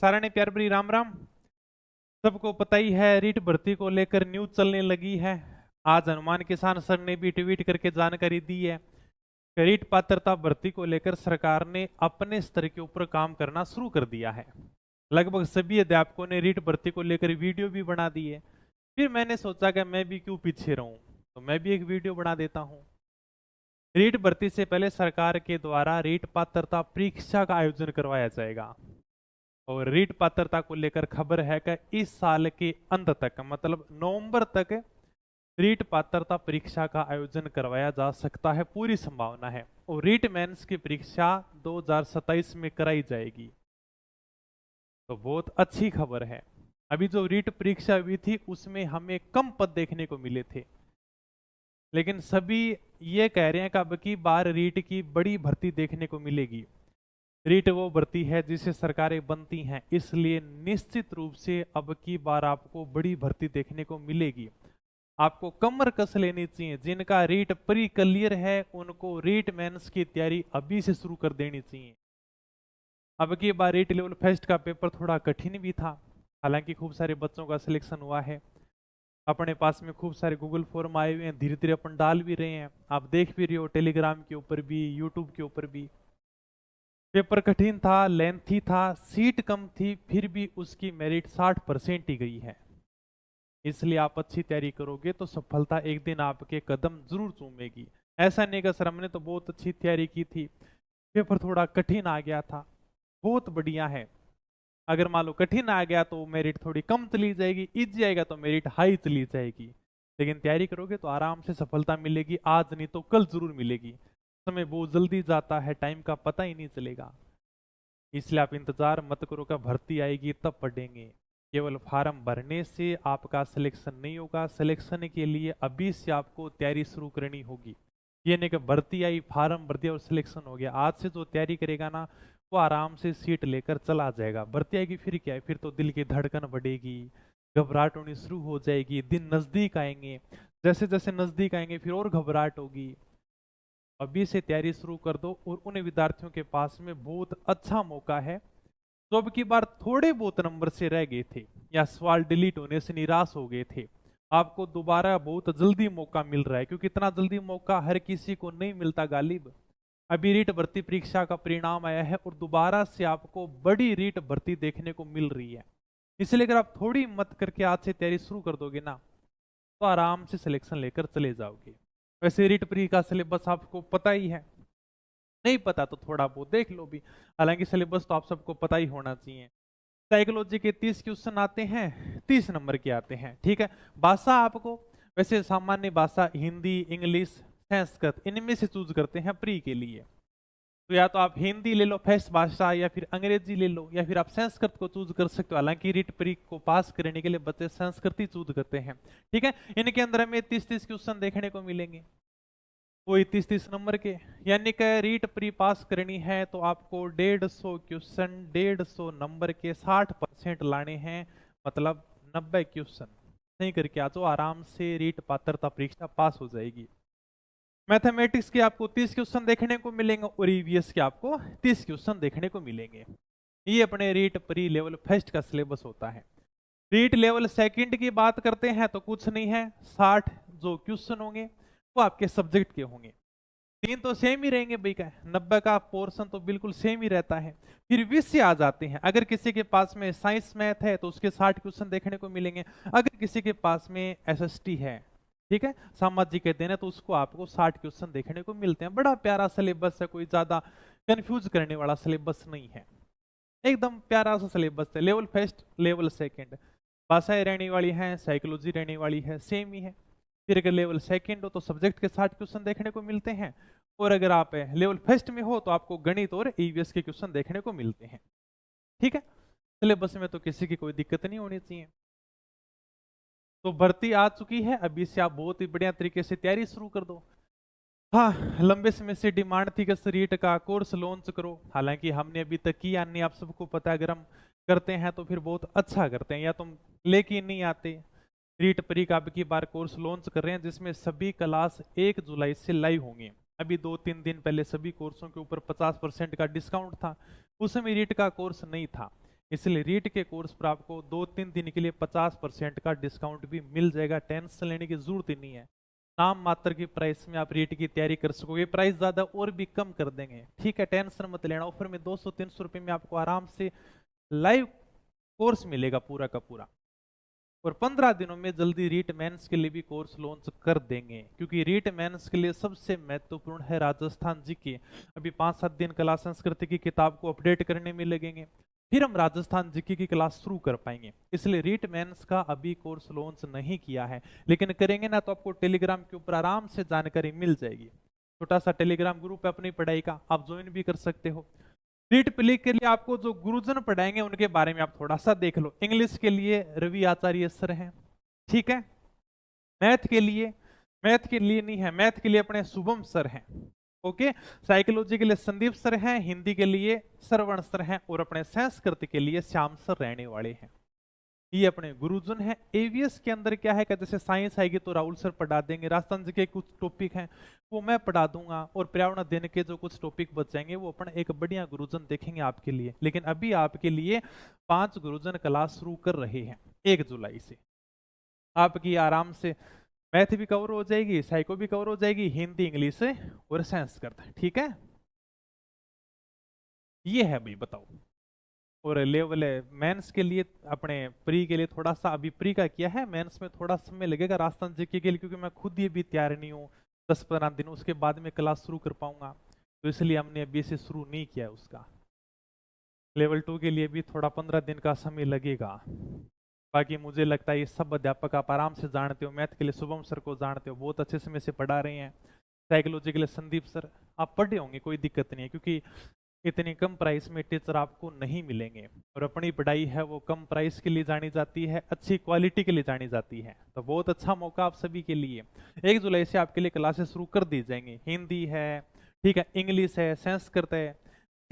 सारा ने प्यार भरी राम राम। सबको पता ही है रीट भर्ती को लेकर न्यूज चलने लगी है। आज हनुमान किसान सर ने भी ट्वीट करके जानकारी दी है कि रीट पात्रता भर्ती को लेकर सरकार ने अपने स्तर के ऊपर काम करना शुरू कर दिया है। लगभग सभी अध्यापकों ने रीट भर्ती को लेकर वीडियो भी बना दी है। फिर मैंने सोचा कि मैं भी क्यों पीछे रहूं, तो मैं भी एक वीडियो बना देता हूं। रीट भर्ती से पहले सरकार के द्वारा रीट पात्रता परीक्षा का आयोजन करवाया जाएगा और रीट पात्रता को लेकर खबर है कि इस साल के अंत तक मतलब नवंबर तक रीट पात्रता परीक्षा का आयोजन करवाया जा सकता है, पूरी संभावना है। और रीट मेंस की परीक्षा 2027 में कराई जाएगी, तो बहुत अच्छी खबर है। अभी जो रीट परीक्षा हुई थी उसमें हमें कम पद देखने को मिले थे, लेकिन सभी ये कह रहे हैं कि अब की बार रीट की बड़ी भर्ती देखने को मिलेगी। रीट वो भर्ती है जिसे सरकारें बनती हैं, इसलिए निश्चित रूप से अब की बार आपको बड़ी भर्ती देखने को मिलेगी। आपको कमर कस लेनी चाहिए। जिनका रीट प्री क्लियर है उनको रीट मेंस की तैयारी अभी से शुरू कर देनी चाहिए। अब की बार रीट लेवल फर्स्ट का पेपर थोड़ा कठिन भी था, हालांकि खूब सारे बच्चों का सिलेक्शन हुआ है। अपने पास में खूब सारे गूगल फॉर्म आए हुए हैं, धीरे धीरे अपन डाल भी रहे हैं। आप देख भी रहे हो टेलीग्राम के ऊपर भी, यूट्यूब के ऊपर भी। पेपर कठिन था, लेंथी था, सीट कम थी, फिर भी उसकी मेरिट 60% ही गई है। इसलिए आप अच्छी तैयारी करोगे तो सफलता एक दिन आपके कदम जरूर चूमेगी। ऐसा नहीं कि सर हमने तो बहुत अच्छी तैयारी की थी, पेपर थोड़ा कठिन आ गया था। बहुत बढ़िया है। अगर मान लो कठिन आ गया तो मेरिट थोड़ी कम चली जाएगी, इजी आएगा तो मेरिट हाई चली जाएगी। लेकिन तैयारी करोगे तो आराम से सफलता मिलेगी, आज नहीं तो कल जरूर मिलेगी। समय बहुत जल्दी जाता है, टाइम का पता ही नहीं चलेगा। इसलिए आप इंतजार मत करो कि भर्ती आएगी तब पढ़ेंगे। केवल फार्म भरने से आपका सिलेक्शन नहीं होगा। सिलेक्शन के लिए अभी से आपको तैयारी शुरू करनी होगी। ये नहीं कि भर्ती आई, फार्म भर दिया और सिलेक्शन हो गया। आज से जो तैयारी करेगा ना वो आराम से सीट लेकर चला जाएगा। भर्ती आएगी फिर क्या है, फिर तो दिल की धड़कन बढ़ेगी, घबराहट होनी शुरू हो जाएगी। दिन नजदीक आएंगे, जैसे जैसे नजदीक आएंगे फिर और घबराहट होगी। अभी से तैयारी शुरू कर दो। और उन विद्यार्थियों के पास में बहुत अच्छा मौका है जो अब की बार थोड़े बहुत नंबर से रह गए थे या सवाल डिलीट होने से निराश हो गए थे। आपको दोबारा बहुत जल्दी मौका मिल रहा है, क्योंकि इतना जल्दी मौका हर किसी को नहीं मिलता गालिब। अभी रीट भर्ती परीक्षा का परिणाम आया है और दोबारा से आपको बड़ी रीट भर्ती देखने को मिल रही है। इसलिए अगर आप थोड़ी मत करके आज से तैयारी शुरू कर दोगे ना तो आराम से सिलेक्शन लेकर चले जाओगे। वैसे रीट प्री का सिलेबस आपको पता ही है, नहीं पता तो थोड़ा बहुत देख लो भी। हालांकि सिलेबस तो आप सबको पता ही होना चाहिए। साइकोलॉजी के 30 क्वेश्चन आते हैं, 30 नंबर के आते हैं, ठीक है। भाषा आपको वैसे सामान्य भाषा हिंदी, इंग्लिश, संस्कृत इनमें से चूज करते हैं प्री के लिए। तो या तो आप हिंदी ले लो फर्स्ट भाषा, या फिर अंग्रेजी ले लो, या फिर आप संस्कृत को चूज कर सकते हो। हालांकि रीट प्री को पास करने के लिए बच्चे संस्कृत ही चूज करते हैं, ठीक है। इनके अंदर हमें 30-30 क्वेश्चन देखने को मिलेंगे, वही 30-30 नंबर के। यानी कि रीट प्री पास करनी है तो आपको 150 क्वेश्चन 150 नंबर के 60% लाने हैं, मतलब 90 क्वेश्चन नहीं करके आ जाओ, आराम से रीट पात्रता परीक्षा पास हो जाएगी। मैथमेटिक्स के आपको 30 क्वेश्चन देखने को मिलेंगे और ईवीएस के आपको 30 क्वेश्चन देखने को मिलेंगे। ये अपने रीट प्री लेवल फर्स्ट का सिलेबस होता है। रीट लेवल सेकंड की बात करते हैं तो कुछ नहीं है, 60 जो क्वेश्चन होंगे वो आपके सब्जेक्ट के होंगे। 3 तो सेम ही रहेंगे भाई का, 90 का पोर्शन तो बिल्कुल सेम ही रहता है। फिर विषय आ जाते हैं। अगर किसी के पास में साइंस मैथ है तो उसके 60 क्वेश्चन देखने को मिलेंगे। अगर किसी के पास में एसएसटी है, ठीक है, सामाजिक के दिन है, तो उसको आपको 60 क्वेश्चन देखने को मिलते हैं। बड़ा प्यारा सिलेबस है, कोई ज्यादा कंफ्यूज करने वाला सिलेबस नहीं है, एकदम प्यारा सा सिलेबस है। लेवल फर्स्ट लेवल सेकंड भाषाएं रहने वाली हैं, साइकोलॉजी रहने वाली है, सेम ही है। फिर अगर लेवल सेकंड हो तो सब्जेक्ट के 60 क्वेश्चन देखने को मिलते हैं, और अगर आप लेवल फर्स्ट में हो तो आपको गणित और ईवीएस के क्वेश्चन देखने को मिलते हैं, ठीक है। सिलेबस में तो किसी की कोई दिक्कत नहीं होनी चाहिए। तो भर्ती आ चुकी है, अभी से आप बहुत ही बढ़िया तरीके से तैयारी शुरू कर दो। हाँ, लंबे समय से डिमांड थी कि रीट का कोर्स लॉन्च करो, हालांकि हमने अभी तक किया नहीं। आप सबको पता है अगर हम करते हैं तो फिर बहुत अच्छा करते हैं, या तुम लेके नहीं आते। रीट प्री का अब की बार कोर्स लॉन्च कर रहे हैं जिसमें सभी क्लास 1 जुलाई से लाइव होंगे। अभी 2-3 दिन पहले सभी कोर्सों के ऊपर 50% का डिस्काउंट था, उस समय रीट का कोर्स नहीं था। इसलिए रीट के कोर्स पर आपको 2-3 दिन के लिए 50% का डिस्काउंट भी मिल जाएगा। टेंशन लेने की जरूरत ही नहीं है। नाम मात्र की प्राइस में आप रीट की तैयारी कर सकोगे। प्राइस ज्यादा और भी कम कर देंगे, ठीक है, टेंशन मत लेना। ऑफर में 200-300 रुपए में आपको आराम से लाइव कोर्स मिलेगा पूरा का पूरा। और 15 दिनों में जल्दी रीट मेंस के लिए भी कोर्स लॉन्च कर देंगे, क्योंकि रीट मेंस के लिए सबसे महत्वपूर्ण है राजस्थान जीके। अभी 5-7 दिन कला संस्कृति की किताब को अपडेट करने में लगेंगे, फिर हम राजस्थान जीके की क्लास शुरू कर पाएंगे। इसलिए रीट मेंस का अभी कोर्स लॉन्च नहीं किया है, लेकिन करेंगे ना तो आपको टेलीग्राम के ऊपर आराम से जानकारी मिल जाएगी। छोटा सा टेलीग्राम ग्रुप है अपनी पढ़ाई का, आप ज्वाइन भी कर सकते हो। रीट प्ले के लिए आपको जो गुरुजन पढ़ाएंगे उनके बारे में आप थोड़ा सा देख लो। इंग्लिश के लिए रवि आचार्य सर हैं, ठीक है। मैथ के लिए नहीं है, मैथ के लिए अपने शुभम सर हैं, ओके। साइकोलॉजी के लिए संदीप सर हैं, हिंदी के लिए श्रवण सर हैं, और अपने संस्कृत के लिए श्याम सर रहने वाले हैं। ये अपने गुरुजन है। एवीएस के अंदर क्या है कि जैसे साइंस आएगी तो राहुल सर पढ़ा देंगे, राजस्थान जी के कुछ टॉपिक हैं वो मैं पढ़ा दूंगा, और पर्यावरण अध्ययन के जो कुछ टॉपिक बच जाएंगे वो अपन एक बढ़िया गुरुजन देखेंगे आपके लिए। लेकिन अभी आपके लिए 5 गुरुजन क्लास शुरू कर रहे हैं 1 जुलाई से। आपकी आराम से मैथ भी कवर हो जाएगी, साइको भी कवर हो जाएगी, हिंदी इंग्लिश और संस्कृत, ठीक है। ये है भाई, बताओ। और लेवल मेंस के लिए अपने प्री के लिए थोड़ा सा अभी प्री का किया है, मेंस में थोड़ा समय लगेगा राजस्थान जीके के लिए, क्योंकि मैं खुद ये भी तैयार नहीं हूँ। 10-15 दिन उसके बाद में क्लास शुरू कर पाऊंगा, तो इसलिए हमने अभी से शुरू नहीं किया उसका। लेवल 2 के लिए भी थोड़ा 15 दिन का समय लगेगा। बाकी मुझे लगता है ये सब अध्यापक आप आराम से जानते हो। मैथ के लिए शुभम सर को जानते हो, बहुत अच्छे समय से पढ़ा रहे हैं। साइकोलॉजी के लिए संदीप सर आप पढ़े होंगे, कोई दिक्कत नहीं है, क्योंकि इतनी कम प्राइस में टीचर आपको नहीं मिलेंगे। और अपनी पढ़ाई है वो कम प्राइस के लिए जानी जाती है, अच्छी क्वालिटी के लिए जानी जाती है। तो बहुत अच्छा मौका आप सभी के लिए। 1 जुलाई से आपके लिए क्लासेस शुरू कर दी जाएंगी। हिंदी है, ठीक है, इंग्लिश है, संस्कृत है।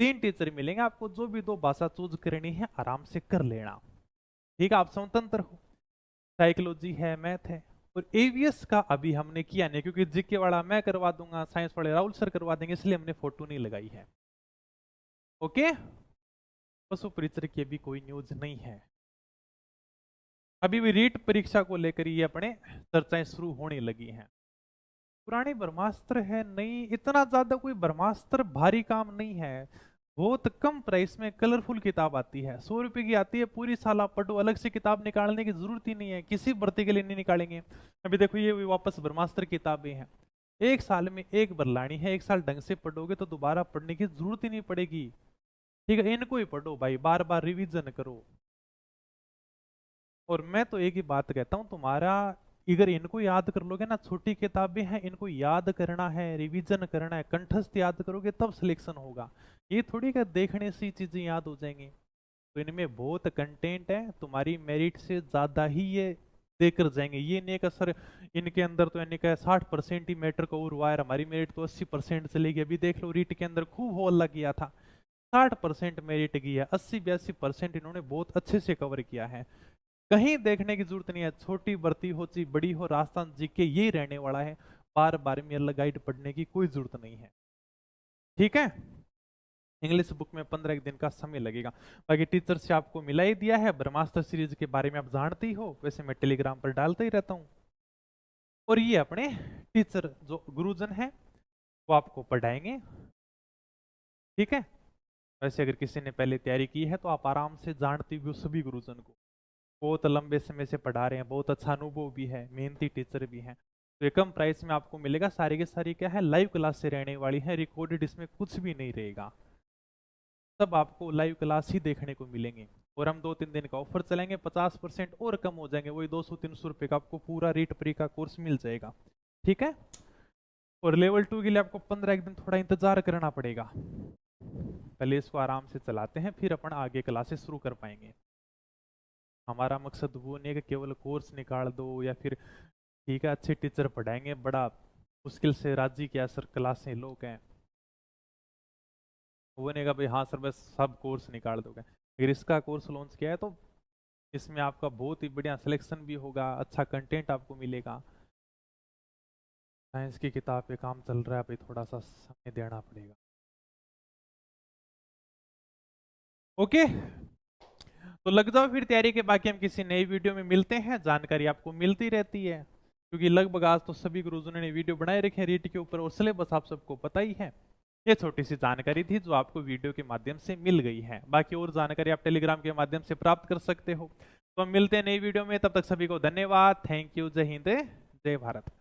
3 टीचर मिलेंगे आपको, जो भी 2 भाषा चूज करनी है आराम से कर लेना, ठीक है, आप स्वतंत्र हो। साइकोलॉजी है, मैथ है, और एवीएस का अभी हमने किया नहीं, क्योंकि जीके वाला मैं करवा दूंगा, साइंस वाले राहुल सर करवा देंगे, इसलिए हमने फोटो नहीं लगाई है, ओके। पशु परिचर की अभी कोई न्यूज नहीं है। अभी भी रीट परीक्षा को लेकर ये अपने चर्चाएं शुरू होने लगी हैं। पुरानी ब्रह्मास्त्र है, नहीं इतना ज्यादा कोई ब्रह्मास्त्र भारी काम नहीं है। बहुत कम प्राइस में कलरफुल किताब आती है, 100 रुपए की आती है, पूरी साल आप पढ़ो, अलग से किताब निकालने की जरूरत ही नहीं है, किसी भर्ती के लिए नहीं निकालेंगे। अभी देखो ये वापस ब्रह्मास्त्र किताबें हैं, 1 साल में 1 बार लानी है, 1 साल ढंग से पढ़ोगे तो दोबारा पढ़ने की जरूरत ही नहीं पड़ेगी, ठीक है। इनको ही पढ़ो भाई, बार बार रिवीजन करो। और मैं तो एक ही बात कहता हूँ, तुम्हारा अगर इनको याद कर लोगे ना, छोटी किताबें हैं, इनको याद करना है, रिवीजन करना है, कंठस्थ याद करोगे तब सिलेक्शन होगा। ये थोड़ी का देखने से चीजें याद हो जाएंगी। तो इनमें बहुत कंटेंट है, तुम्हारी मेरिट से ज्यादा ही ये देकर जाएंगे। ये नहीं का सर इनके अंदर तो यानी का 60% ही मैटर कवर हुआ है, हमारी मेरिट तो 80% चलेगी। अभी देख लो रीट के अंदर खूब हल्ला किया था, 60% मेरिट की है, 80-82% इन्होंने बहुत अच्छे से कवर किया है। कहीं देखने की जरूरत नहीं है, छोटी भर्ती हो चाहे बड़ी हो, राजस्थान जीके यही रहने वाला है। बार बार में अलग गाइड पढ़ने की कोई जरूरत नहीं है, ठीक है। इंग्लिश बुक में 15 दिन का समय लगेगा। बाकी टीचर से आपको मिला ही दिया है, ब्रह्मास्त्र सीरीज के बारे में आप जानते ही हो, वैसे मैं टेलीग्राम पर डालता ही रहता हूँ। और ये अपने टीचर जो गुरुजन है वो आपको पढ़ाएंगे, ठीक है। वैसे अगर किसी ने पहले तैयारी की है तो आप आराम से जानते हो सभी गुरुजन को, बहुत लंबे समय से पढ़ा रहे हैं, बहुत अच्छा अनुभव भी है, मेहनती टीचर भी हैं। तो कम प्राइस में आपको मिलेगा। सारी की सारी क्या है, लाइव क्लास से रहने वाली है, रिकॉर्डेड इसमें कुछ भी नहीं रहेगा, सब आपको लाइव क्लास ही देखने को मिलेंगे। और हम 2-3 दिन का ऑफर चलेंगे, 50% और कम हो जाएंगे, वही 200-300 रुपये का आपको पूरा रीट प्री का कोर्स मिल जाएगा, ठीक है। और लेवल 2 के लिए आपको 15 दिन थोड़ा इंतजार करना पड़ेगा। पहले इसको आराम से चलाते हैं, फिर अपन आगे क्लासेस शुरू कर पाएंगे। हमारा मकसद वो नहीं है कि केवल कोर्स निकाल दो या फिर ठीक है अच्छे टीचर पढ़ाएंगे, बड़ा मुश्किल से राजी क्या सर क्लासें लोग हैं, वो नहीं कहा भाई हाँ सर बस सब कोर्स निकाल दोगे। अगर इसका कोर्स लॉन्च किया है तो इसमें आपका बहुत ही बढ़िया सिलेक्शन भी होगा, अच्छा कंटेंट आपको मिलेगा। साइंस की किताब पे काम चल रहा है, भाई थोड़ा सा समय देना पड़ेगा, ओके। तो लग जाओ फिर तैयारी के, बाकी हम किसी नई वीडियो में मिलते हैं। जानकारी आपको मिलती रहती है क्योंकि लगभग आज तो सभी गुरुजनों ने वीडियो बनाए रखे हैं रीट के ऊपर और सिलेबस आप सबको पता ही है। ये छोटी सी जानकारी थी जो आपको वीडियो के माध्यम से मिल गई है। बाकी और जानकारी आप टेलीग्राम के माध्यम से प्राप्त कर सकते हो। तो हम मिलते हैं नई वीडियो में, तब तक सभी को धन्यवाद। Thank you. जय हिंद, जय भारत।